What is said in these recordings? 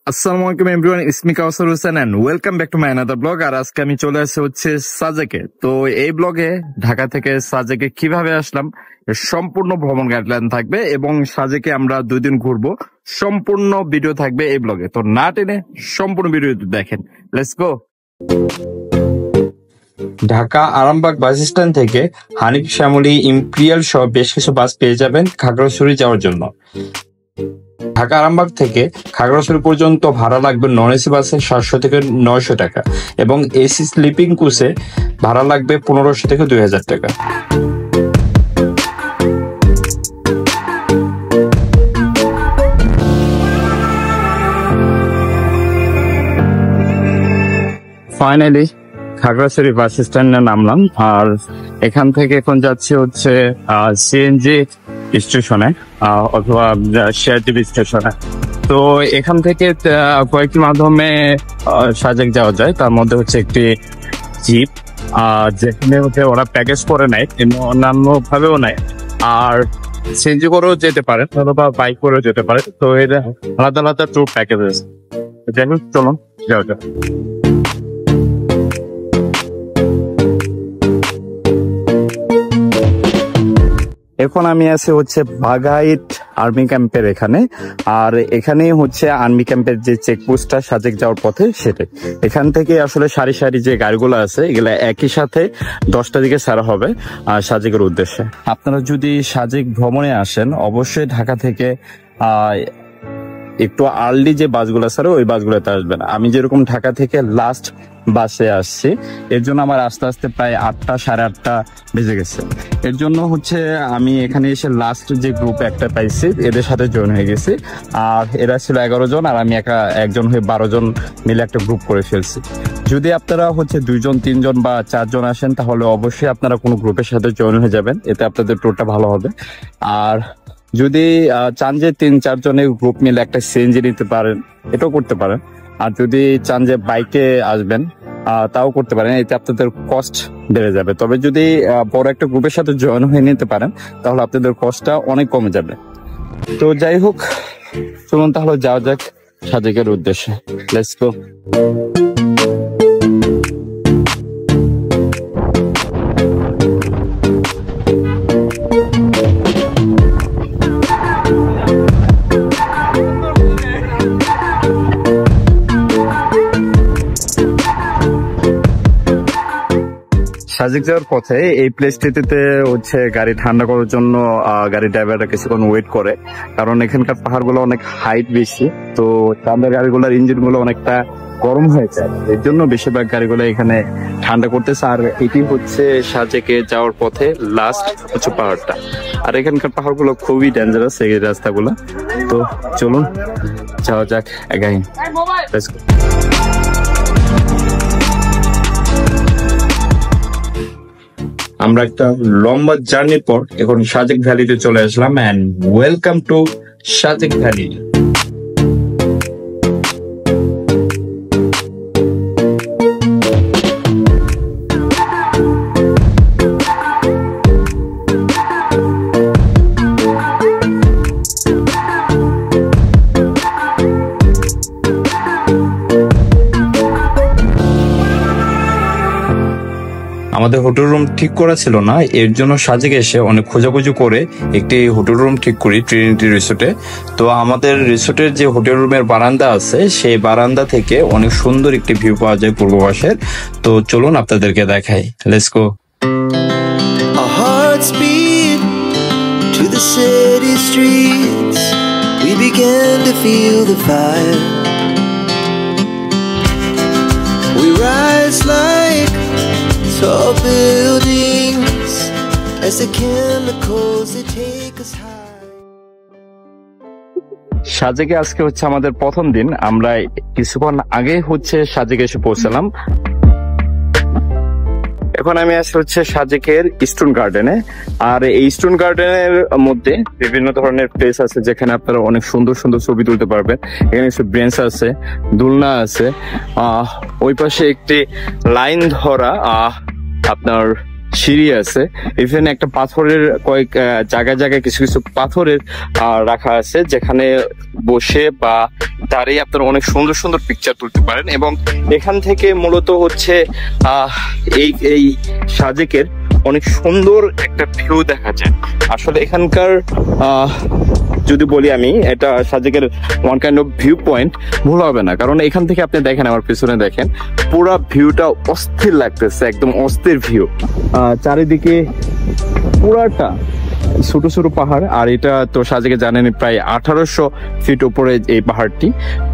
আসসালামু আলাইকুম everyone, it's me Kausar Hossain and welcome back to my another blog. আর আজকে আমি চলে আসছি হচ্ছে সাজেকে। তো এই ব্লগে ঢাকা থেকে সাজেকে কিভাবে আসলাম এর সম্পূর্ণ ভ্রমণ গাইডলাইন থাকবে এবং সাজেকে আমরা 2 দিন ঘুরবো, সম্পূর্ণ ভিডিও থাকবে এই ব্লগে। তো না টেনে সম্পূর্ণ ভিডিও দেখেন, let's go. Dhaka Arambagh bus stand থেকে হানিফ শ্যামলী ইম্পেরিয়াল সহ বেশ কিছু বাস পেয়ে যাবেন খাগড়াছড়ি যাওয়ার জন্য। ঢাকা আরামবাগ থেকে খাগড়াছড়ি পর্যন্ত ভাড়া লাগবে নন এসি বাসে 700 থেকে 900 টাকা এবং এসি স্লিপিং কোচে ভাড়া লাগবে 1500 থেকে 2000 টাকা। ফাইনালি খাগড়াছড়ি বাস স্ট্যান্ডে নামলাম আর এখান থেকে এখন যাচ্ছি হচ্ছে সিএনজি স্টেশনে অথবা শেয়ার টিভি স্টেশনে। তো এখান থেকে কয়েকটি মাধ্যমে সাজেক যাওয়া যায়, তার মধ্যে হচ্ছে একটি জিপ যেখানে হচ্ছে ওরা প্যাকেজ করে নেয়, অন্যান্য ভাবেও নেয়, আর সিএনজি করেও যেতে পারে অথবা বাইক করেও যেতে পারে। তো এটা আলাদা আলাদা ট্যুর প্যাকেজ আছে। যাই হোক, চলুন যাওয়া যাক। এখন আমি আছি হচ্ছে বাঘাইট আর্মি ক্যাম্পের এখানে, আর এখানেই হচ্ছে আর্মি ক্যাম্পের যে চেকপোস্টটা সাজেক যাওয়ার পথে সেটাই। এখান থেকে আসলে সারি সারি যে গাড়িগুলো আছে এগুলা একই সাথে 10টার দিকে ছাড়া হবে সাজেকের উদ্দেশ্যে। আপনারা যদি সাজেক ভ্রমণে আসেন অবশ্যই ঢাকা থেকে একটু আর্লি যে বাসগুলো ছাড়ে ওই বাসগুলোতে আসবেন। আমি যেরকম ঢাকা থেকে লাস্ট বাসে আসছি, এর জন্য আমার আস্তে আস্তে প্রায় 8টা সাড়ে 8টা বেজে গেছে। এর জন্য হচ্ছে আমি এখানে এসে লাস্ট যে গ্রুপ একটা পাইছি এদের সাথে জয়েন হয়ে গেছি। আর এরা ছিল 11 জন আর আমি একজন হয়ে 12 জন মিলে একটা গ্রুপ করে ফেলছি। যদি আপনারা হচ্ছে 2 জন 3 জন বা 4 জন আসেন তাহলে অবশ্যই আপনারা কোনো গ্রুপের সাথে জয়েন হয়ে যাবেন, এতে আপনাদের ট্যুরটা ভালো হবে। আর যদি চান যে 3-4 জনের গ্রুপ মিলে একটা সিএনজি নিতে পারেন, এটাও করতে পারেন। আর যদি চান যে বাইকে আসবেন তাও করতে পারেন, এতে আপনাদের কস্ট বেড়ে যাবে। তবে যদি বড় একটা গ্রুপের সাথে জয়েন হয়ে নিতে পারেন তাহলে আপনাদের কস্টটা অনেক কমে যাবে। তো যাই হোক, চলুন তাহলে যাওয়া যাক সাজেকের উদ্দেশ্যে, লেটস গো। সাজেক যাওয়ার পথে এই প্লেসটিতে হচ্ছে গাড়ি ঠান্ডা করার জন্য গাড়ির ড্রাইভাররা কিছুক্ষণ ওয়েট করে, কারণ এখানকার পাহাড়গুলো অনেক হাইট বেশি, তো আমাদের গাড়িগুলোর ইঞ্জিনগুলো অনেকটা গরম হয়ে যায়, এর জন্য বেশিরভাগ গাড়িগুলো এখানে ঠান্ডা করতেছে। আর এটি হচ্ছে সাজেকে যাওয়ার পথে লাস্ট হচ্ছে পাহাড়টা, আর এখানকার পাহাড়গুলো খুবই ডেঞ্জারাস এই রাস্তাগুলো। তো চলুন যাওয়া যাক এগাইন। আমরা একটা লম্বা জার্নির পর এখন সাজেক ভ্যালিতে চলে আসলাম and welcome to Sajek valley. আমাদের হোটেল রুম ঠিক করা ছিল না, এর জন্য সাজেকে এসে অনেক খোঁজাখুঁজি করে একটি হোটেল রুম ঠিক করি ট্রিনিটি রিসোর্টে। তো আমাদের রিসোর্টের যে হোটেল রুমের বারান্দা আছে সেই বারান্দা থেকে অনেক সুন্দর একটি ভিউ পাওয়া যায় পূর্ব পাশের। তো চলুন আপনাদেরকে দেখাই, let's go. Our hearts beat to the city streets. We began to feel the fire. We rise like tall buildings as the chemicals they take us high. সাজেকে আজকে হচ্ছে আমাদের প্রথম দিন। আমরা কিছুক্ষণ আগে হচ্ছে সাজেকে এসে পৌঁছালাম। এখন আমি আছি হচ্ছে সাজেকের ইস্টার্ন গার্ডেনে, আর এই ইস্টার্ন গার্ডেনের মধ্যে বিভিন্ন ধরনের প্লেস আছে যেখানে আপনারা অনেক সুন্দর সুন্দর ছবি তুলতে পারবেন। এখানে বেঞ্চ আছে, দোলনা আছে, ওই পাশে একটি লাইন ধরা আপনার সিঁড়ি আছে, ইভেন একটা পাথরের কয়েক জায়গায় জায়গায় কিছু কিছু পাথরের রাখা আছে, যেখানে বসে বা দাঁড়িয়ে আপনারা অনেক সুন্দর সুন্দর পিকচার তুলতে পারেন। এবং এখান থেকে মূলত হচ্ছে এই সাজেকের অনেক সুন্দর একটা ভিউ দেখা যায়। আসলে এখানকার যদি বলি আমি, এটা সাজেকের one kind of view point, ভুল হবে না। কারণ এখান থেকে আপনি দেখেন, আমার পিছনে দেখেন, পুরো ভিউটা অস্থির লাগতেছে, একদম অস্থির ভিউ। চারিদিকে পুরাটা ছোট ছোট পাহাড়, আর এটা তো সাজেকে জানেন প্রায় 1800 ফিট উপরে এই পাহাড়টি।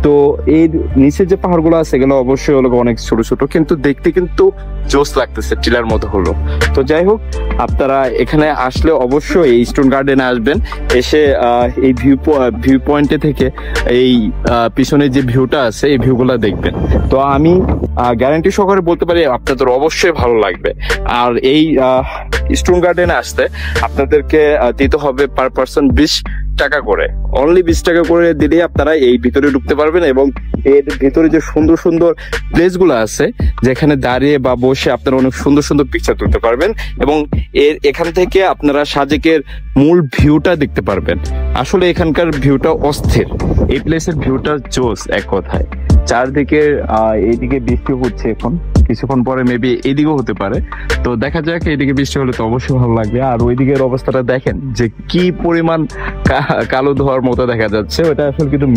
তো এর নিচে যে পাহাড়গুলো আছে এগুলো অবশ্যই হলো অনেক ছোট ছোট, কিন্তু দেখতে কিন্তু জোস লাগতেছে, টিলার মতো হলো। তো যাই হোক, আপনারা এখানে আসলে অবশ্যই এই স্টোন গার্ডেনে আসবেন, এসে এই ভিউ পয়েন্টে থেকে এই পিছনে যে ভিউটা আছে এই ভিউগুলা দেখবেন। তো আমি গ্যারান্টি সহকারে বলতে পারি আপনাদের অবশ্যই ভালো লাগবে। আর এই স্টোন গার্ডেনে আসতে আপনাদেরকে দিতে হবে পার পার্সন 20 টাকা করে, অনলি 20 টাকা করে দিলে আপনারা এই ভিতরে ঢুকতে পারবেন। এবং এর ভিতরে যে সুন্দর সুন্দর প্লেস গুলো আছে, যেখানে দাঁড়িয়ে বা বসে আপনারা অনেক সুন্দর সুন্দর পিকচার তুলতে পারবেন। এবং এখান থেকে আপনারা সাজেকের মূল ভিউটা দেখতে পারবেন। আসলে এখানকার ভিউটা অস্থির, এই প্লেসের ভিউটা জোস এক কথায়। চারদিকে এইদিকে বৃষ্টি হচ্ছে, এখন কিছুক্ষণ পরে মেবি এইদিকেও হতে পারে। তো দেখা যাক, এইদিকে বৃষ্টি হলে তো অবশ্যই ভালো লাগবে। আর ওইদিকের অবস্থাটা দেখেন যে কি পরিমাণ কালো ধোয়ার মতো দেখা যাচ্ছে, ওটা আসলে কিন্তু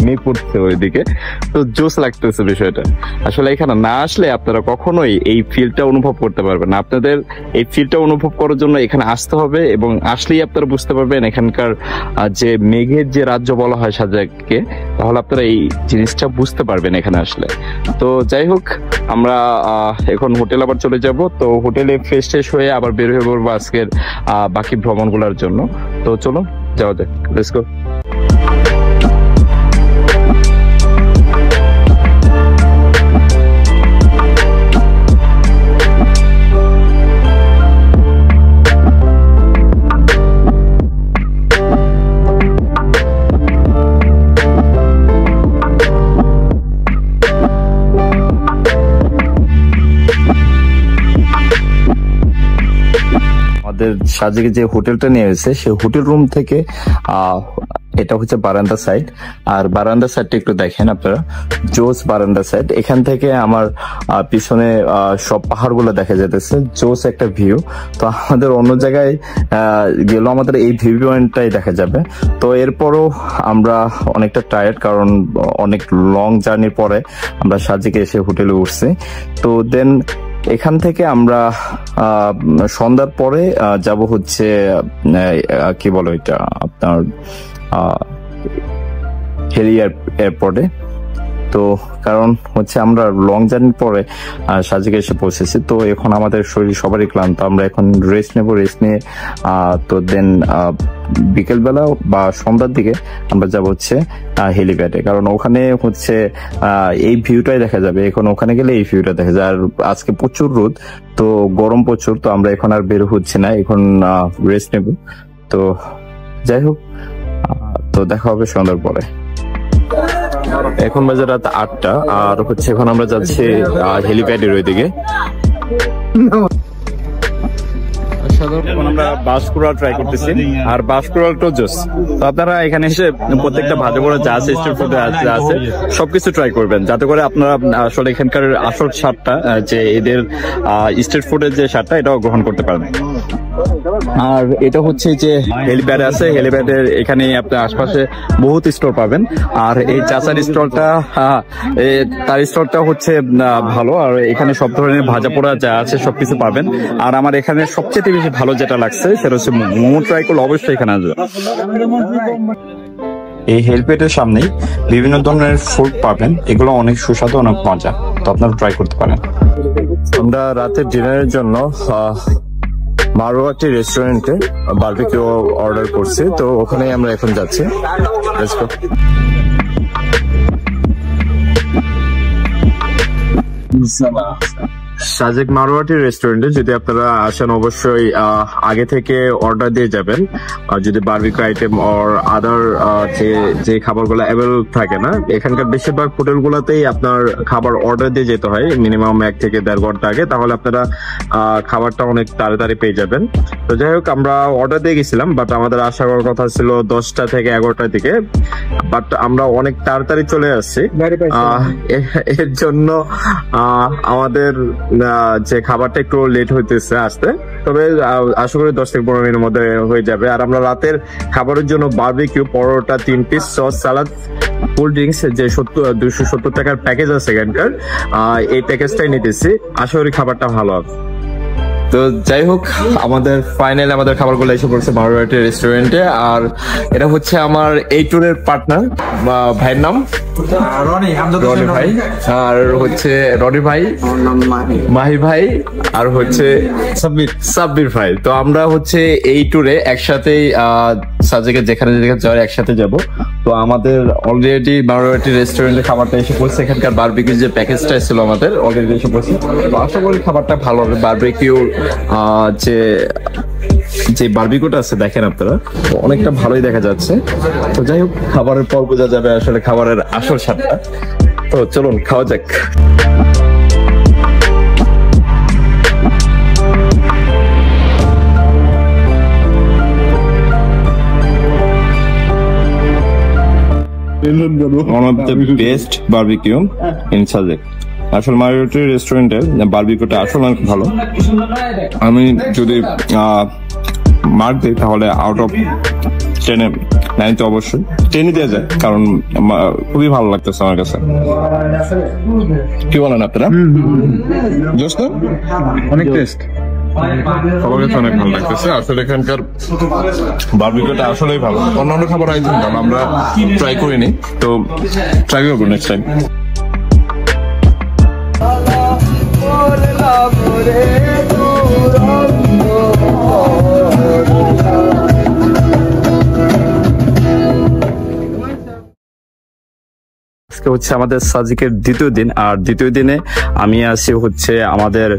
মেঘ পড়ছে ওইদিকে। তো জোস লাগতেছে বিষয়টা। আসলে এখানে না আসলে আপনারা কখনোই এই ফিলটা অনুভব করতে পারবেন না। আপনাদের এই ফিলটা অনুভব করার জন্য এখানে আসতে হবে, এবং আসলেই আপনারা বুঝতে পারবেন এখানকার যে মেঘের যে রাজ্য বলা হয় সাজেককে, তাহলে আপনারা এই জিনিসটা বুঝতে পারবেন এখানে আসলে। তো যাই হোক, আমরা এখন হোটেল আবার চলে যাব। তো হোটেলে ফ্রেশ ট্রেশ হয়ে আবার বের হয়ে পড়বো আজকের বাকি ভ্রমণগুলোর জন্য। তো চলো যাওয়া যাক, লেটস গো। সাজেকে যে হোটেলটা নিয়ে এসেছে, সেই হোটেল রুম থেকে এটা হচ্ছে বারান্দা সাইড। আর বারান্দা সাইডটা একটু দেখেন আপনারা, জোস বারান্দা সাইড। এখান থেকে আমার পিছনে সব পাহাড়গুলো দেখা যেতেছে, জোস একটা ভিউ। তো আমাদের অন্য জায়গায় গেলেও আমাদের এই ভিউ পয়েন্টটাই দেখা যাবে। তো এরপরও আমরা অনেকটা টায়ার্ড, কারণ অনেক লং জার্নির পরে আমরা সাজেকে এসে হোটেলে উঠছি। তো দেন এখান থেকে আমরা সন্ধ্যার পরে যাব হচ্ছে কি বলো এটা আপনার হেলি এয়ারপোর্টে। তো কারণ হচ্ছে আমরা লং জার্নির পরে সাজেকে এসে পৌঁছেছি। তো এখন আমাদের শরীর সবারই ক্লান্ত, আমরা এখন রেস্ট নিয়ে তো দেন বিকেলবেলা বা সন্ধ্যার দিকে আমরা যাব হচ্ছে হেলিপ্যাডে, কারণ ওখানে হচ্ছে এই ভিউটাই দেখা যাবে। এখন ওখানে গেলে এই ভিউটা দেখা যায়। আর আজকে প্রচুর রোদ, তো গরম প্রচুর, তো আমরা এখন আর বের হচ্ছে না, এখন রেস্ট নেব। তো যাই হোক, তো দেখা হবে সন্ধ্যার পরে। এখন বাজে রাত 8টা, আর হচ্ছে এখন আমরা যাচ্ছি হেলিপ্যাডের ওইদিকে। আমরা বাসকুড়া ট্রাই করতেছি, আর বাসকুড়াটাও জোস। তো আপনারা এখানে এসে প্রত্যেকটা ভাজা পোড়া যা আছে, স্ট্রিট ফুড যা আছে, সবকিছু ট্রাই করবেন, যাতে করে আপনারা আসলে এখানকার আসল স্বাদটা, যে এদের স্ট্রিট ফুডের যে স্বাদটা, এটাও গ্রহণ করতে পারবেন। আর এটা হচ্ছে যে হেলিপ্যাড আছে, হেলিপ্যাডের এখানে আপনার আশপাশে বহুত স্টোর পাবেন। আর এই চাচার স্টলটা, তার স্টলটা হচ্ছে ভালো। আর এখানে সব ধরনের ভাজা পোড়া যা আছে সবকিছু পাবেন। আর আমার এখানে সবচেয়ে বেশি ভালো যেটা লাগছে সেটা হচ্ছে মোমো। ট্রাই করলে অবশ্যই এখানে আসবে। এই হেলিপ্যাডের সামনেই বিভিন্ন ধরনের ফুড পাবেন, এগুলো অনেক সুস্বাদু, অনেক মজা। তো আপনারা ট্রাই করতে পারেন। আমরা রাতের ডিনারের জন্য মারোয়া একটি রেস্টুরেন্টে বারবিকিউ অর্ডার করছি। তো ওখানে আমরা এখন যাচ্ছি। Let's go. সাজেক মারওয়াটি রেস্টুরেন্টে যদি আপনারা আসেন অবশ্যই আগে থেকে অর্ডার দিয়ে যাবেন। যদি বারবিকিউ আইটেম অর আদার যে খাবারগুলো অ্যাভেলেবল থাকে না, এখানকার বেশিরভাগ হোটেলগুলোতেই আপনার খাবার অর্ডার দিয়ে যেতে হয় মিনিমাম 1 থেকে 1.5 ঘন্টা আগে, তাহলে আপনারা খাবারটা অনেক তাড়াতাড়ি পেয়ে যাবেন। তো যাই হোক, আমরা অর্ডার দিয়ে গেছিলাম, বাট আমাদের আশা করার কথা ছিল 10টা থেকে 11টার দিকে, বাট আমরা অনেক তাড়াতাড়ি চলে আসছি। এর জন্য আমাদের যে খাবারটা একটু লেট হইতেছে আসতে, তবে আশা করি 10 থেকে 15 মিনিটের মধ্যে হয়ে যাবে। আর আমরা রাতের খাবারের জন্য বারবিকিউ, পরোটা, 3 পিস, সস, সালাদ, কোল্ড ড্রিঙ্কস যে 270 টাকার প্যাকেজ আছে এখানকার, এই প্যাকেজটাই নিতেছি। আশা করি খাবারটা ভালো হবে। তো যাই হোক, আমাদের ফাইনালি আমাদের খাবারগুলো এসে পড়ছে মারওয়াটি রেস্টুরেন্টে। আর এটা হচ্ছে আমার এই ট্যুরের পার্টনার, ভাইয়ের নাম রনি ভাই, আর হচ্ছে রনি ভাই, মাহি ভাই, আর হচ্ছে সাব্বির ভাই। তো আমরা হচ্ছে এই ট্যুরে একসাথেই সাজেকে যেখানে যাওয়ার একসাথে যাব। তো আমাদের অলরেডি মারওয়াটি রেস্টুরেন্টে খাবারটা এসে পড়ছে। এখানকার বারবিকিউ যে প্যাকেজটা ছিল আমাদের অলরেডি এসে পড়ছে। তো আশা করি খাবারটা ভালো হবে। বারবিকিউ যে বারবিকিউটা আছে দেখেন আপনারা, অনেকটা ভালোই দেখা যাচ্ছে। তো যাই হোক, খাবারের পর বোঝা যাবে আসলে খাবারের আসল স্বাদটা। তো চলুন খাওয়া যাক। One of the best barbecue in Saজেক। আসলে মারওয়াটি রেস্টুরেন্টের বারবিকিউটা আসলে অনেক ভালো। আমি যদি মার্ক দিই তাহলে আউট অফ 10 9 তো অবশ্যই 10 দেওয়া যায়, কারণ খুবই ভালো লাগতেছে আমার কাছে। কি বলেন আপনারা? জোস না? অনেক টেস্ট, সবার কাছে অনেক ভালো লাগতেছে। আসলে এখানকার বারবিকিউটা আসলেই ভালো। অন্যান্য খাবার আইটেম আমরা ট্রাই করিনি, তো ট্রাই করবো নেক্সট টাইম। হচ্ছে আমাদের সাজেকের দ্বিতীয় দিন, আর দ্বিতীয় দিনে আমি আছি হচ্ছে আমাদের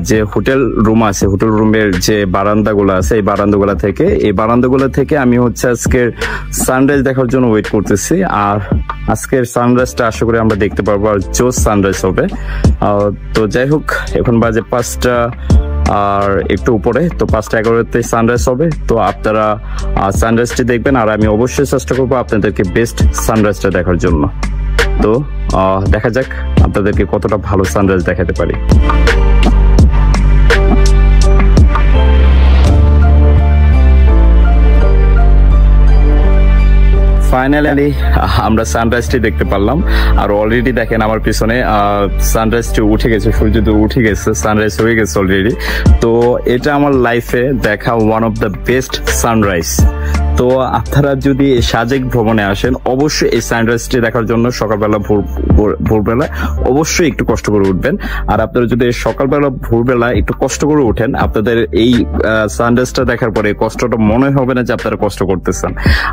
যে হোটেল রুম আছে, হোটেল রুমের যে বারান্দাগুলো আছে, এই বারান্দাগুলো থেকে আমি হচ্ছে আজকের সানরাইজ দেখার জন্য ওয়েট করতেছি। আর আজকের সানরাইজটা আশা করি আমরা দেখতে পারবো, আর জোস সানরাইজ হবে। তো যাই হোক, এখন বাজে 5টা আর একটু উপরে, তো 5:11-তে সানরাইজ হবে। তো আপনারা সানরাইজটি দেখবেন, আর আমি অবশ্যই চেষ্টা করবো আপনাদেরকে বেস্ট সানরাইজটা দেখার জন্য। তো দেখা যাক আপনাদেরকে কতটা ভালো সানরাইজ দেখাতে পারি। ফাইনালি আমরা সানরাইজটি দেখতে পারলাম, আর অলরেডি দেখেন আমার পিছনে সানরাইজটি উঠে গেছে, সূর্য তো উঠে গেছে, সানরাইজ হয়ে গেছে অলরেডি। তো এটা আমার লাইফে দেখা one of the best sunrise. তো আপনারা যদি সাজেক ভ্রমণে আসেন অবশ্যই এই সানরাইজটি দেখার জন্য সকালবেলা ভোরবেলা অবশ্যই একটু কষ্ট করে উঠবেন। আর আপনারা যদি সকালবেলা ভোরবেলা একটু কষ্ট করে উঠেন, আপনাদের এই সানরাইজটা দেখার পরে কষ্টটা মনে হবে না যে আপনারা কষ্ট করতেছেন।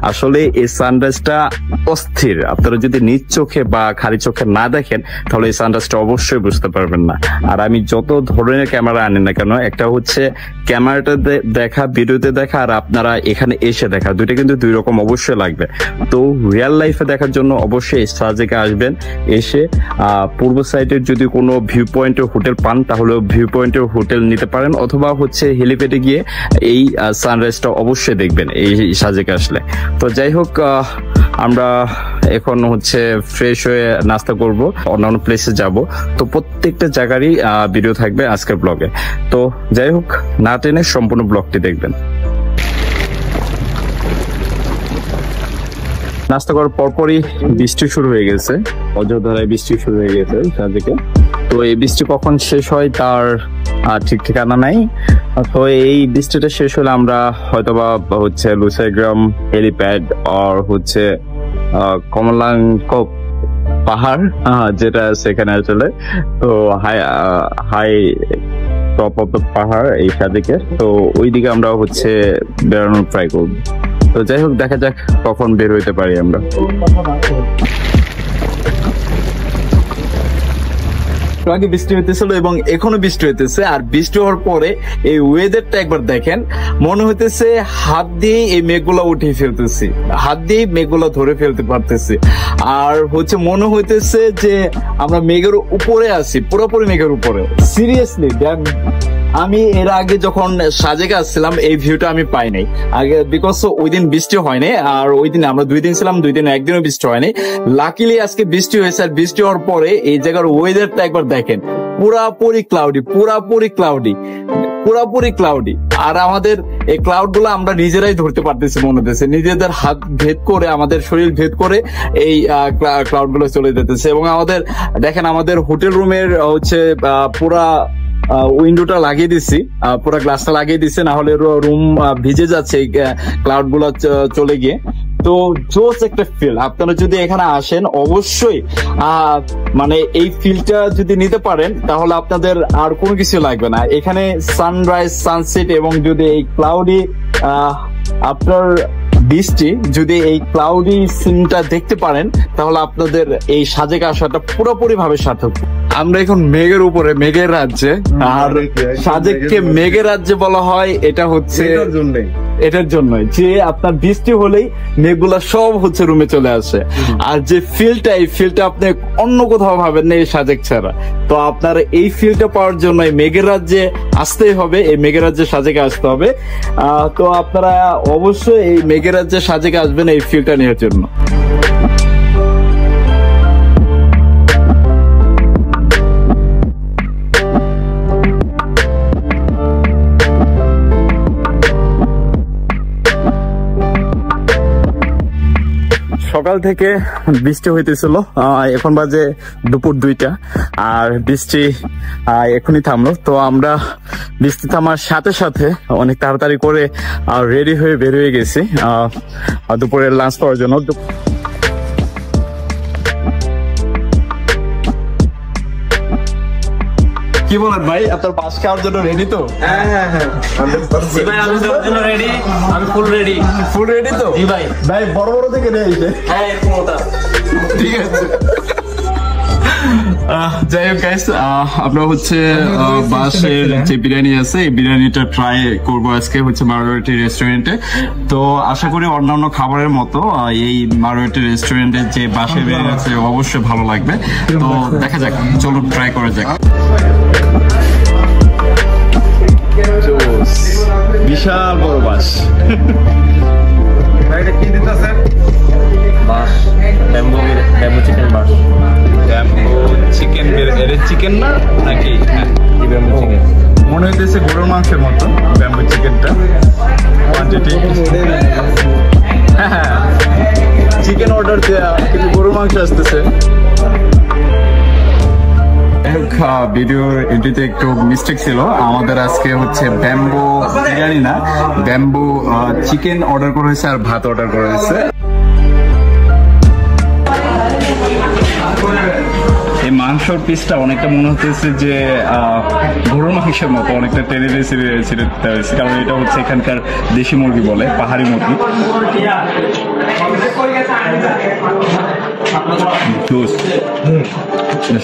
আসলে এই সানরাইজটা অস্থির। আপনারা যদি নিজ চোখে বা খালি চোখে না দেখেন তাহলে এই সানরাইজটা অবশ্যই বুঝতে পারবেন না। আর আমি যত ধরনের ক্যামেরা আনি না কেন, একটা হচ্ছে ক্যামেরাটা দেখা, ভিডিওতে দেখা, আর আপনারা এখানে এসে দেখা, দুইটা কিন্তু দুই রকম অবশ্যই লাগবে। তো রিয়েল লাইফে দেখার জন্য অবশ্যই সাজেকে আসবেন। এসে পূর্ব সাইডের যদি কোনো ভিউ পয়েন্টের হোটেল পান তাহলে ভিউ পয়েন্টের হোটেল নিতে পারেন, অথবা হচ্ছে হেলিপ্যাডে গিয়ে এই সানরাইজটা অবশ্যই দেখবেন এই সাজেকে আসলে। তো যাই হোক, আমরা এখন হচ্ছে ফ্রেশ হয়ে নাস্তা করব, অন্যান্য প্লেসে যাব। তো প্রত্যেকটা জায়গারই ভিডিও থাকবে আজকের ব্লগে। তো যাই হোক, না টেনে সম্পূর্ণ ব্লগটি দেখবেন। নাস্তা করার পরপরই বৃষ্টি শুরু হয়ে গেছে, অযোধ্যায় বৃষ্টি শুরু হয়ে গেছে সাজেকে। তো এই বৃষ্টি কখন শেষ হয় তার ঠিক ঠিকানা নাই। তো এই বৃষ্টিটা শেষ হলে আমরা হয়তোবা হচ্ছে লুসাইগ্রাম হেলিপ্যাড আর হচ্ছে কমলাঙ্ক পাহাড় যেটা সেখানে আসলে, তো হাই টপ অফ দ্য পাহাড় এই সাজেকে, তো ওইদিকে আমরা হচ্ছে বেড়ানোর ট্রাই করবো। তো যাই হোক, দেখা যাক কখন বের হইতে পারি আমরা। একটু আগে বৃষ্টি হইতেছিল এবং এখনো বৃষ্টি হইতেছে। আর বৃষ্টি হওয়ার পরে এই ওয়েদারটা একবার দেখেন, মনে হইতেছে হাত দিয়ে এই মেঘগুলা উঠিয়ে ফেলতেছি, হাত দিয়ে মেঘগুলা ধরে ফেলতে পারতেছি। আর হচ্ছে মনে হইতেছে যে আমরা মেঘের উপরে আছি, পুরোপুরি মেঘের উপরে। সিরিয়াসলি আমি এর আগে যখন সাজেকে আসছিলাম এই ভিউটা আমি পাই নাই আগে, বিকজ ওই দিন বৃষ্টি হয়নি। আর ওই দিন আমরা 2 দিন ছিলাম, 2 দিন একদিনও বৃষ্টি হয়নি। লাকিলি আজকে বৃষ্টি হয়েছে। আর বৃষ্টি হওয়ার পরে এই জায়গার ওয়েদারটা একবার দেখেন, পুরাপুরি ক্লাউডি, পুরাপুরি ক্লাউডি, পুরাপুরি ক্লাউডি। আর আমাদের এই ক্লাউড গুলো আমরা নিজেরাই ধরতে পারতেছি, মনে হতেছে নিজেদের হাত ভেদ করে, আমাদের শরীর ভেদ করে এই ক্লাউড গুলো চলে যেতেছে। এবং আমাদের দেখেন, আমাদের হোটেল রুমের হচ্ছে পুরা উইন্ডোটা লাগিয়ে দিচ্ছি, পুরো গ্লাসটা লাগিয়ে দিচ্ছে, না হলে রুম ভিজে যাচ্ছে এই ক্লাউড গুলো চলে গিয়ে। তো জোস একটা ফিল, আপনারা যদি এখানে আসেন অবশ্যই মানে এই ফিলটা যদি নিতে পারেন তাহলে আপনাদের আর কোনো কিছু লাগবে না। এখানে সানরাইজ, সানসেট এবং যদি এই ক্লাউডি আপনার বৃষ্টি, যদি এই ক্লাউডি সিনটা দেখতে পারেন তাহলে আপনাদের এই সাজেকে আসাটা পুরোপুরি ভাবে সার্থক। আমরা এখন মেঘের উপরে, মেঘের রাজ্যে। আর সাজেককে মেঘের রাজ্যে বলা হয়, এটা হচ্ছে এটার জন্য যে আপনার বৃষ্টি হলেই মেঘগুলা সব হচ্ছে রুমে চলে আসে। আর যে ফিলটা, এই ফিলটা আপনি অন্য কোথাও পাবেন না এই সাজেক ছাড়া। তো আপনার এই ফিলটা পাওয়ার জন্য এই মেঘের রাজ্যে আসতেই হবে, এই মেঘের রাজ্যে সাজেকে আসতে হবে। তো আপনারা অবশ্যই এই মেঘের রাজ্যে সাজেকে আসবেন এই ফিলটা নেওয়ার জন্য। সকাল থেকে বৃষ্টি হইতেছিল, এখন বাজে দুপুর 2টা, আর বৃষ্টি এখনই থামলো। তো আমরা বৃষ্টি থামার সাথে সাথে অনেক তাড়াতাড়ি করে রেডি হয়ে বের হয়ে গেছি দুপুরের লাঞ্চ করার জন্য। কি বলেন ভাই, আপনার পাস খাওয়ার জন্য রেডি তো? হ্যাঁ ভাই, আমি যাওয়ার জন্য রেডি, আমি ফুল রেডি। ফুল রেডি তো? জি ভাই। ভাই বড় বড় থেকে নেই? হ্যাঁ, এরকম ওটা। ঠিক আছে। যাই হোক গাইস, আমরা হচ্ছে বাসের যে বিরিয়ানি আছে এই বিরিয়ানিটা ট্রাই করবো আজকে হচ্ছে মারোয়াটি রেস্টুরেন্টে। তো আশা করি অন্যান্য খাবারের মতো এই মারোয়াটি রেস্টুরেন্টের যে বাসের বিরিয়ানি আছে অবশ্যই ভালো লাগবে। তো দেখা যাক, চলুন ট্রাই করা যাক। বিশাল বড় বাস। কি দিতেছেন? বাস, ব্যাম্বু চিকেন বাস। ব্যাম্বু চিকেন, এর চিকেন না নাকি? ব্যাম্বু চিকেন মনে হইতেছে গরুর মাংসের মতো ব্যাম্বু চিকেনটা। কোয়ান্টিটি হ্যাঁ, চিকেন অর্ডার দেওয়া কিন্তু গরুর মাংস আসতেছে। ভিডিওর এন্ট্রিতে একটু মিস্টেক ছিল, আমাদের আজকে হচ্ছে ব্যাম্বু বিরিয়ানি না, ব্যাম্বু চিকেন অর্ডার করা হয়েছে আর ভাত অর্ডার করা হয়েছে। এই মাংসর পিসটা অনেকটা মনে হতেছে যে গরুর মাংসের মতো, অনেকটা টেনে ছিঁড়ে, কারণ এটা হচ্ছে এখানকার দেশি মুরগি বলে, পাহাড়ি মুরগি।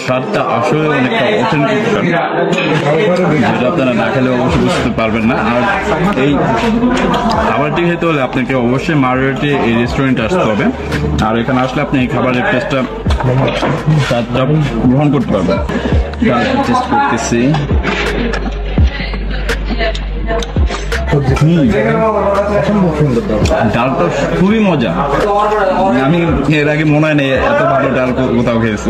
স্বাদটা আসলে অনেকটা অথেন্টিক, যেটা আপনারা না খেলে অবশ্যই বুঝতে পারবেন না। আর এই খাবারটি খেতে হলে আপনাকে অবশ্যই মারোয়াটি এই রেস্টুরেন্টে আসতে হবে। আর এখানে আসলে আপনি এই খাবারের টেস্টটা স্বাদটা গ্রহণ করতে পারবেন। টেস্ট করতেছি। ডালটা খুবই মজা, আমি এর আগে মনে হয় না এত ভালো ডাল কোথাও খেয়েছি,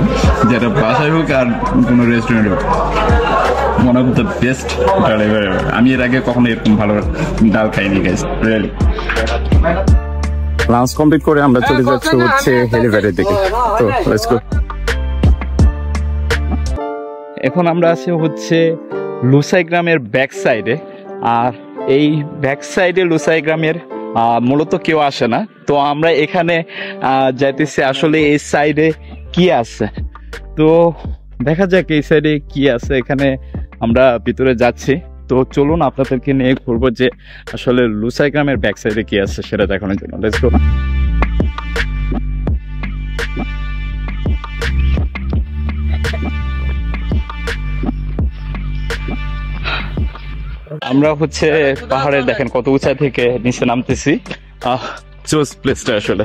যেটা বাসায় হোক আর কোনো রেস্টুরেন্টে হোক। ওয়ান অফ দ্য বেস্ট ডাল এভার। আমি এর আগে কখনো এরকম ভালো ডাল খাইনি গাইস, রিয়েলি। লাঞ্চ কমপ্লিট করে আমরা চলে যাচ্ছি হচ্ছে হেলিপ্যাডের দিকে। তো লেটস গো। এখন আমরা আছি হচ্ছে লুসাই গ্রামের ব্যাক সাইডে। আর এই ব্যাক সাইডে লুসাই গ্রামের মূলত কেউ আসে না। তো আমরা এখানে যাইতেছি আসলে এই সাইডে কি আছে। তো দেখা যাক এই সাইডে কি আছে। এখানে আমরা ভিতরে যাচ্ছি। তো চলুন আপনাদেরকে নিয়ে ঘুরবো যে আসলে লুসাই গ্রামের ব্যাক সাইডে কি আছে সেটা দেখানোর জন্য। Let's go. আমরা হচ্ছে পাহাড়ের দেখেন কত উঁচা থেকে নিচে নামতেছি। জোস প্লেসটা আসলে।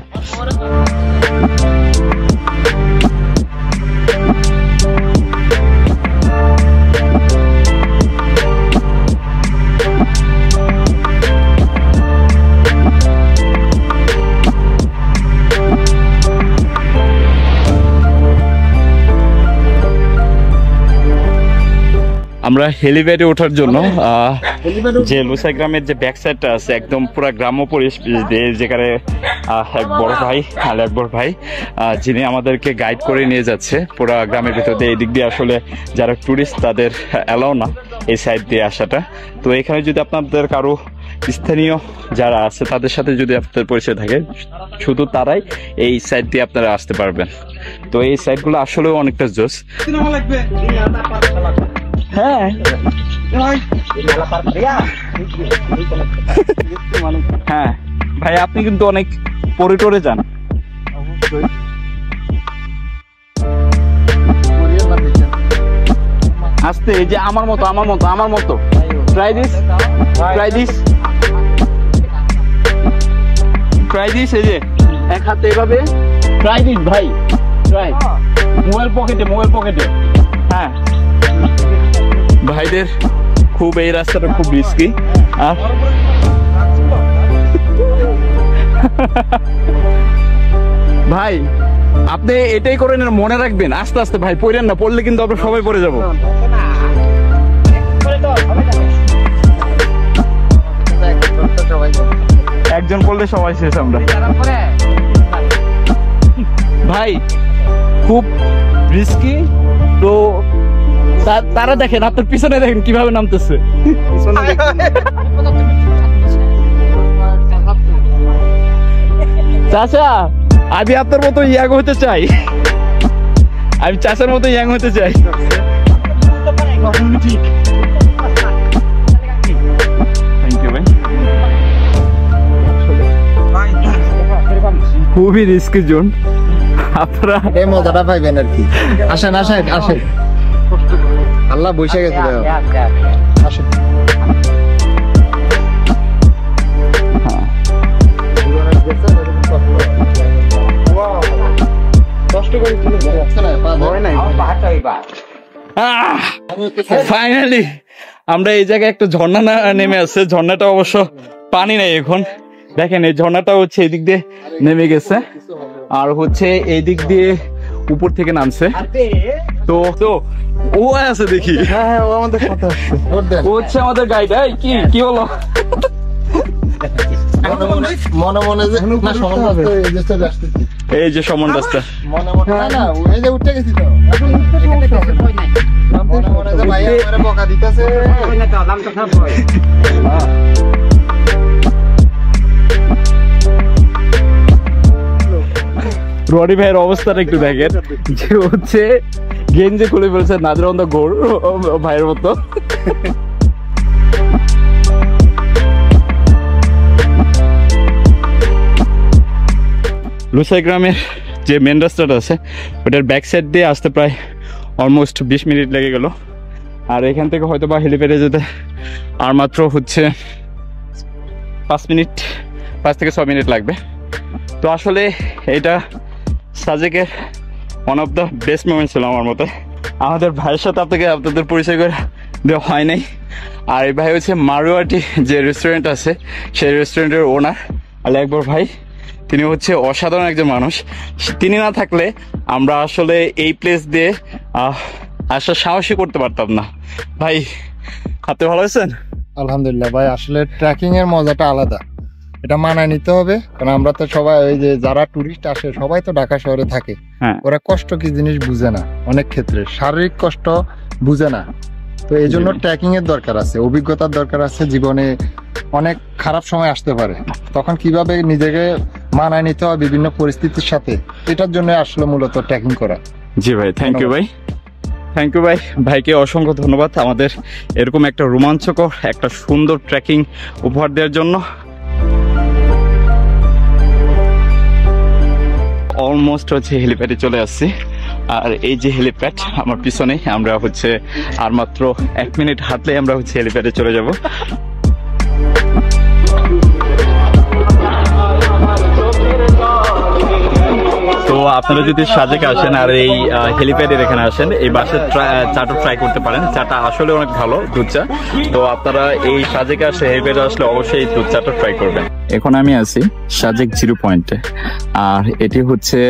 আমরা হেলিপ্যাডে ওঠার জন্য যে লুসাই গ্রামের যে ব্যাক সাইডটা আছে একদম পুরো গ্রাম্য পরিবেশ দিয়ে, যেখানে এক বড় ভাই আর এক বড় ভাই যিনি আমাদেরকে গাইড করে নিয়ে যাচ্ছে পুরো গ্রামের ভিতর দিয়ে। এই দিক দিয়ে আসলে যারা টুরিস্ট তাদের অ্যালাউ না এই সাইড দিয়ে আসাটা। তো এখানে যদি আপনাদের কারো স্থানীয় যারা আছে তাদের সাথে যদি আপনাদের পরিচয় থাকে, শুধু তারাই এই সাইড দিয়ে আপনারা আসতে পারবেন। তো এই সাইডগুলো আসলেও অনেকটা জোস। হ্যাঁ হ্যাঁ ভাই, আপনি কিন্তু অনেক পরে টরে যান। আস্তে, এই যে আমার মতো ট্রাই দিস এই যে এক হাতে এভাবে ট্রাই দিস ভাই, ট্রাই মোবাইল পকেটে। হ্যাঁ ভাইদের খুব এই রাস্তাটা খুব রিস্কি। আর ভাই আপনি এটাই করেন, মনে রাখবেন আস্তে আস্তে ভাই, পড়েন না, পড়লে কিন্তু আমরা সবাই পড়ে যাব। একজন পড়লে সবাই শেষ আমরা। ভাই খুব রিস্কি। তো তারা দেখেন, আপনার পিছনে দেখেন কিভাবে নামতেছে। চাচা আমি আপনার মতো ইয়াং হতে চাই, আমি চাচার মতো ইয়াং হতে চাই। থ্যাংক ইউ ভাই। খুবই রিস্কি জোন, আপনারা এই মজাটা পাইবেন আর কি। আসেন আল্লাহ বসে গেছে। আসেন ফাইনালি আমরা এই জায়গায় একটা ঝর্ণা নেমে আসছে। ঝর্ণাটা অবশ্য পানি নেই এখন, দেখেন এই ঝর্ণাটা হচ্ছে এই দিক দিয়ে নেমে গেছে আর হচ্ছে এই দিক দিয়ে উপর থেকে নামছে। তো ও আছে দেখি, ও আমাদের কথা ও হচ্ছে আমাদের গাইড। কি বলো মনে এই যে সমান রাস্তা উঠে গেছি তো বকা দিতেছে। রনি ভাইয়ের অবস্থাটা একটু দেখেন, যে হচ্ছে গেঞ্জি খুলে ফেলছে নাজরান্দা গোর ভাইয়ের মতো। লুসাই গ্রামের যে মেন রাস্তাটা আছে ওটার ব্যাক সাইড দিয়ে আসতে প্রায় অলমোস্ট 20 মিনিট লেগে গেল। আর এখান থেকে হয়তো বা হেলিপ্যাডে যেতে আর মাত্র হচ্ছে 5 থেকে 6 মিনিট লাগবে। তো আসলে এটা সাজেকের one of the best moment ছিল আমার মতে। আমাদের ভাইয়ের সাথে আপনাদের পরিচয় করে দেওয়া হয় নাই। আর এই ভাই হচ্ছে মারুয়াটি যে রেস্টুরেন্ট আছে সেই রেস্টুরেন্টের ওনার আলী আকবর ভাই। তিনি হচ্ছে অসাধারণ একজন মানুষ। তিনি না থাকলে আমরা আসলে এই প্লেস দিয়ে আসার সাহসই করতে পারতাম না। ভাই আপনি ভালো আছেন? আলহামদুলিল্লাহ ভাই, আসলে ট্রেকিং এর মজাটা আলাদা, এটা মানায় নিতে হবে। কারণ আমরা তো সবাই ওই যে যারা টুরিস্ট আসে সবাই তো ঢাকা শহরে থাকে, ওরা কষ্ট কি জিনিস বুঝে না, অনেক ক্ষেত্রে শারীরিক কষ্ট বুঝে না। তো এই জন্য ট্রেকিং এর দরকার আছে, অভিজ্ঞতার দরকার আছে। জীবনে অনেক খারাপ সময় আসতে পারে, তখন কিভাবে নিজেকে মানায় নিতে হয় বিভিন্ন পরিস্থিতির সাথে, এটার জন্য আসলে মূলত ট্রেকিং করা। জি ভাই, থ্যাংক ইউ ভাই। ভাইকে অসংখ্য ধন্যবাদ আমাদের এরকম একটা রোমাঞ্চকর একটা সুন্দর ট্রেকিং উপহার দেওয়ার জন্য। অলমোস্ট হচ্ছে হেলিপ্যাডে চলে আসছি। আর এই যে হেলিপ্যাড আমার পিছনে, আমরা হচ্ছে আর মাত্র 1 মিনিট হাঁটলে আমরা হচ্ছে হেলিপ্যাডে চলে যাব। তো আপনারা যদি সাজেকে আসেন আর এই হেলিপ্যাডের এখানে আসেন, এই বাসের চাটা ট্রাই করতে পারেন। চাটা আসলে অনেক ভালো, দুধ চা। তো আপনারা এই সাজেকে আসলে হেলিপ্যাডে আসলে অবশ্যই দুধ চাটা ট্রাই করবেন। এখন আমি আছি সাজেক 0 পয়েন্টে, আর এটি হচ্ছে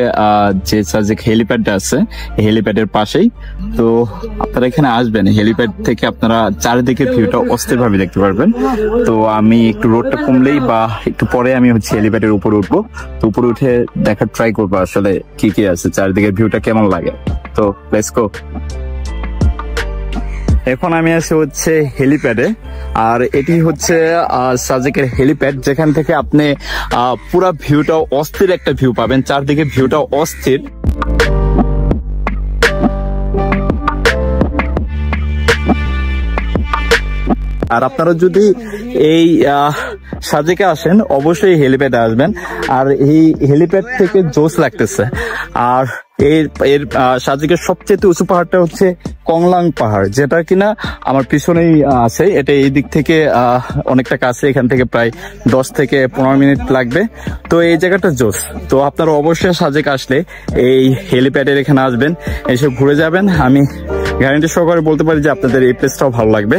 যে সাজেক হেলিপ্যাডটা আছে হেলিপ্যাডের পাশেই। তো আপনারা এখানে আসবেন, হেলিপ্যাড থেকে আপনারা চারিদিকে ভিউটা অস্থির ভাবে দেখতে পারবেন। তো আমি একটু রোডটা কমলেই বা একটু পরে আমি হচ্ছে হেলিপ্যাডের উপরে উঠবো। তো উপরে উঠে দেখার ট্রাই করবো আসলে কি কি আছে, চারিদিকে ভিউটা কেমন লাগে। তো লেটস গো। এখন আমি আছি হচ্ছে হেলিপ্যাডে, আর এটি হচ্ছে সাজেকের হেলিপ্যাড, যেখান থেকে আপনি পুরা ভিউটা অস্থির একটা ভিউ পাবেন, চারদিকে ভিউটা অস্থির। আর আপনারা যদি এই সাজেকে আসেন অবশ্যই হেলিপ্যাডে আসবেন। আর এই হেলিপ্যাড থেকে জোস লাগতেছে। আর এর সাজেকের সবচেয়ে উঁচু পাহাড়টা হচ্ছে কংলাং পাহাড়, যেটা কিনা আমার পিছনেই আছে। এটা এই দিক থেকে অনেকটা কাছে, এখান থেকে প্রায় 10 থেকে 15 মিনিট লাগবে। তো এই জায়গাটা জোস। তো আপনারা অবশ্যই সাজেক আসলে এই হেলিপ্যাডের এখানে আসবেন, এসে ঘুরে যাবেন। আমি গ্যারান্টি সহকারে বলতে পারি যে আপনাদের এই প্লেসটাও ভালো লাগবে।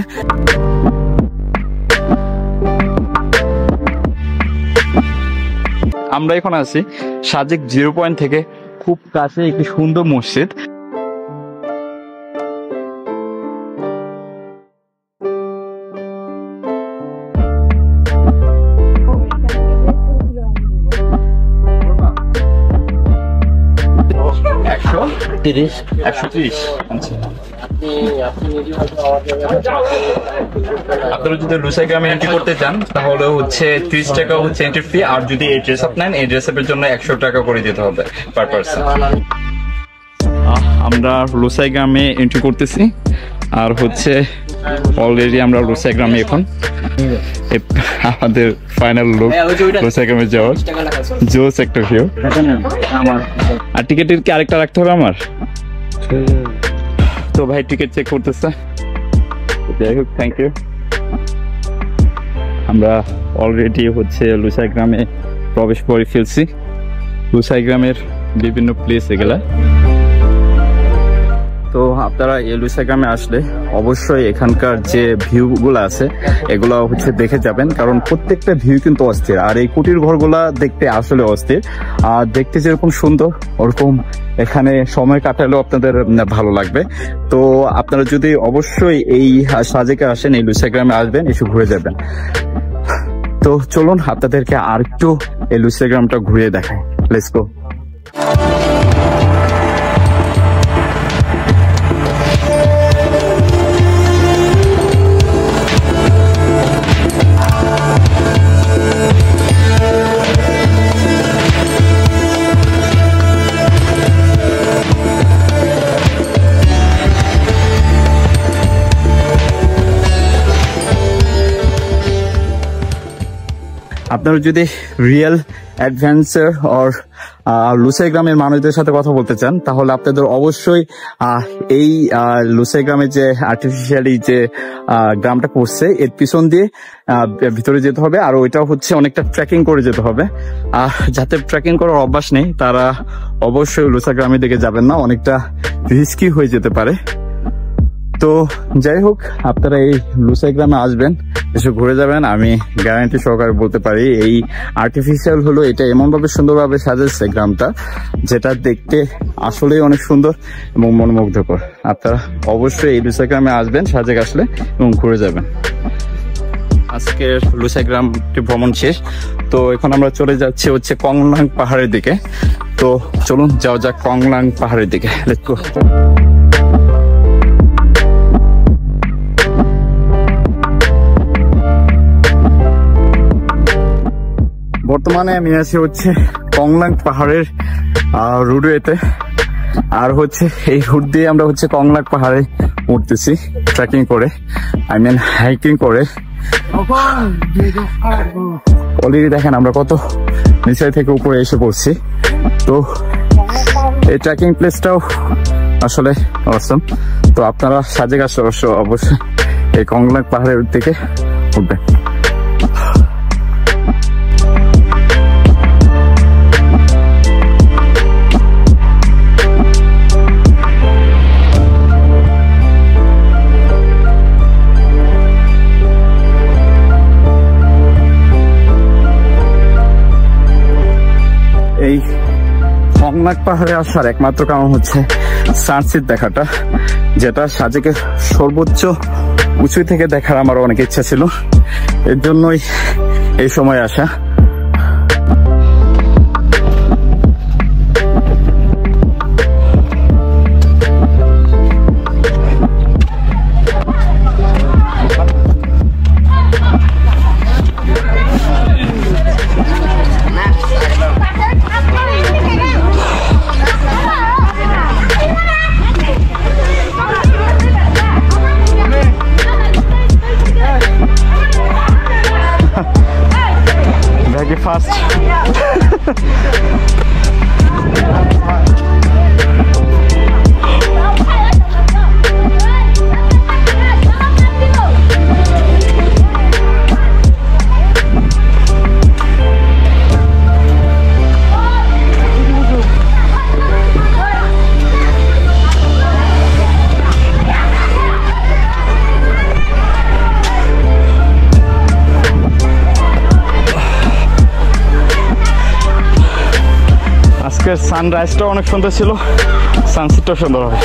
আমরা এখন আছি সাজেক 0 পয়েন্ট থেকে খুব কাছে একটি সুন্দর মসজিদ। আপনারা যদি লুসাই গ্রামে এন্ট্রি করতে চান তাহলে হচ্ছে 30 টাকা হচ্ছে এন্ট্রি ফি। আর যদি এই ড্রেস আপ নেন, এই ড্রেস আপের জন্য 100 টাকা করে দিতে হবে পার পারসন। আমরা লুসাই গ্রামে এন্ট্রি করতেছি, আর হচ্ছে অলরেডি আমরা লুসাই গ্রামে এখন আমাদের ফাইনাল লুক লুসাই গ্রামে যাওয়ার জোস একটা ভিউ। আর টিকেটের কি আরেকটা রাখতে হবে আমার? তো ভাই টিকিট চেক করতেছে। যাই হোক, থ্যাংক ইউ। আমরা অলরেডি হচ্ছে লুসাই গ্রামে প্রবেশ করে ফেলছি। লুসাই গ্রামের বিভিন্ন প্লেস এগুলা। তো আপনারা এই লুসাই গ্রামে আসলে অবশ্যই এখানকার যে ভিউগুলো আছে এগুলো হচ্ছে দেখে যাবেন, কারণ প্রত্যেকটা ভিউ কিন্তু অস্থির। আর এই কুটির ঘরগুলা দেখতে আসলে অস্থির, আর দেখতে যেরকম সুন্দর ওরকম এখানে সময় কাটালেও আপনাদের ভালো লাগবে। তো আপনারা যদি অবশ্যই এই সাজেকে আসেন, এই লুসাই গ্রামে আসবেন, এসে ঘুরে যাবেন। তো চলুন আপনাদেরকে আর একটু এই লুসাই গ্রামটা ঘুরিয়ে দেখাই। Let's go. আপনারা যদি রিয়েল অ্যাডভেঞ্চার অর লুসাই গ্রামের মানুষদের সাথে কথা বলতে চান তাহলে আপনাদের অবশ্যই এই লুসাই গ্রামের যে আর্টিফিশিয়ালি যে গ্রামটা করছে এর পিছন দিয়ে ভিতরে যেতে হবে। আর ওইটাও হচ্ছে অনেকটা ট্রেকিং করে যেতে হবে। যাতে ট্রেকিং করার অভ্যাস নেই তারা অবশ্যই লুসাই গ্রামের দিকে যাবেন না, অনেকটা রিস্কি হয়ে যেতে পারে। তো যাই হোক, আপনারা এই লুসাই গ্রামে আসবেন, এসে ঘুরে যাবেন। আমি গ্যারান্টি সহকারে বলতে পারি এই আর্টিফিশিয়াল হলো এটা এমনভাবে সুন্দরভাবে সাজাচ্ছে গ্রামটা, যেটা দেখতে আসলেই অনেক সুন্দর এবং মনোমুগ্ধকর। আপনারা অবশ্যই এই লুসাই গ্রামে আসবেন সাজেক আসলে এবং ঘুরে যাবেন। আজকের লুসাই গ্রামটি ভ্রমণ শেষ। তো এখন আমরা চলে যাচ্ছি হচ্ছে কংলাং পাহাড়ের দিকে। তো চলুন যাওয়া যাক কংলাং পাহাড়ের দিকে। Let's go. বর্তমানে আমি আছি হচ্ছে কংলাং পাহাড়ের রুটওয়েতে। আর হচ্ছে এই রুট দিয়ে আমরা হচ্ছে কংলাং পাহাড়ে উঠতেছি ট্রেকিং করে, হাইকিং করে। অলরেডি দেখেন আমরা কত নিচে থেকে উপরে এসে পড়ছি। তো এই ট্রেকিং প্লেসটাও আসলে অসম। তো আপনারা সাজেক আসলে অবশ্যই এই কংলাক পাহাড়ের দিকে উঠবেন। এই কংলাক পাহাড়ে আসার একমাত্র কারণ হচ্ছে সানসেট দেখাটা, যেটা সাজেকের সর্বোচ্চ উঁচু থেকে দেখার আমার অনেক ইচ্ছা ছিল, এর জন্যই এই সময় আসা। Fast. আজকের সানরাইজটাও অনেক সুন্দর ছিল, সানসেটটাও সুন্দর হবে।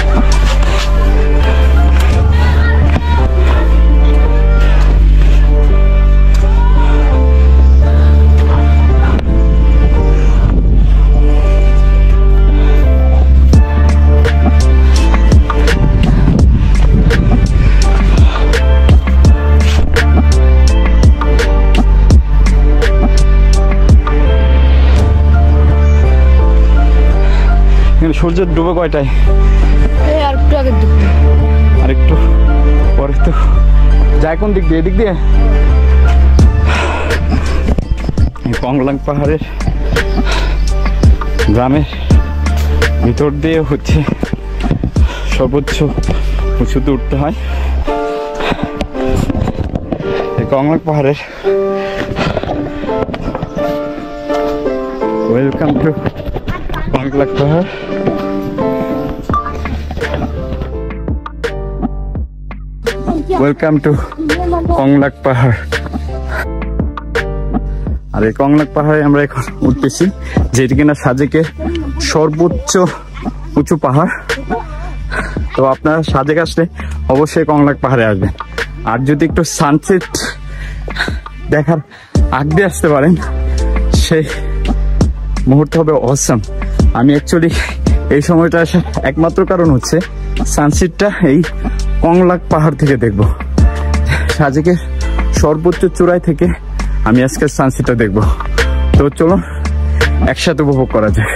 সূর্য ডুবে কয়টায়? আর একটু পরে তো যায় কোন দিক দিয়ে? এদিক দিয়ে কংলাক পাহাড়ের গ্রামের ভিতর দিয়ে হচ্ছে সর্বোচ্চ উঁচুতে উঠতে হয়। এই কংলাক পাহাড়ের ওয়েলকাম টু কংলাক পাহাড়। ওয়েলকাম টু কংলাক পাহাড়। আর এই কংলাক পাহাড়ে আমরা এখন উঠতেছি, যেটি কিনা সাজেকের সর্বোচ্চ উঁচু পাহাড়। তো আপনারা সাজেক আসলে অবশ্যই কংলাক পাহাড়ে আসবেন। আর যদি একটু সানসেট দেখার আগ দিয়ে আসতে পারেন, সেই মুহূর্ত হবে অসাম। আমি অ্যাকচুয়ালি এই সময়টা আসার একমাত্র কারণ হচ্ছে সানসেটটা এই কংলাক পাহাড় থেকে দেখব। সাজেকের সর্বোচ্চ চূড়ায় থেকে আমি আজকের সানসেটটা দেখব। তো চলো একসাথে উপভোগ করা যায়।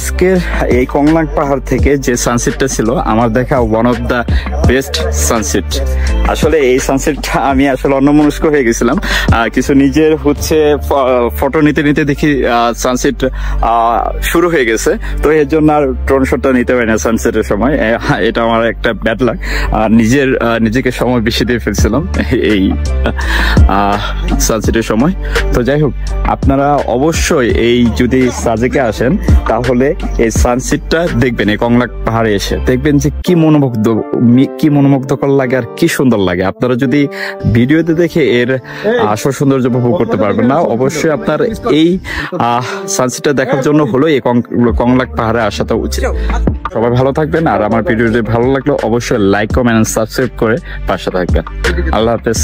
আজকের এই কংলাক পাহাড় থেকে যে সানসেটটা ছিল আমার দেখা one of the best sunset. আসলে এই সানসেটটা আমি আসলে অন্যমনস্ক হয়ে গেছিলাম, কিছু নিজের হচ্ছে ফটো নিতে নিতে দেখি সানসেট শুরু হয়ে গেছে, তো এর জন্য আর ড্রোন শটটা নিতে পারি না সানসেটের সময়। এটা আমার একটা ব্যাড লাক, নিজেকে সময় বেশি দিয়ে ফেলছিলাম এই সানসেটের সময়। তো যাই হোক, আপনারা অবশ্যই এই যদি সাজেকে আসেন তাহলে এই সানসেটটা দেখবেন, এই কংলাক পাহাড়ে এসে দেখবেন যে কি মনোমুগ্ধকর লাগে আর কি সুন্দর লাগে। আপনারা যদি ভিডিওতে দেখে এর আসল সৌন্দর্য উপভোগ করতে পারবেন না, অবশ্যই আপনার এই সানসেটটা দেখার জন্য হলো এই কংলাক পাহাড়ে আসাটা উচিত। সবাই ভালো থাকবেন, আর আমার ভিডিওটি ভালো লাগলে অবশ্যই লাইক, কমেন্ট, সাবস্ক্রাইব করে পাশে থাকবেন। আল্লাহ হাফেজ।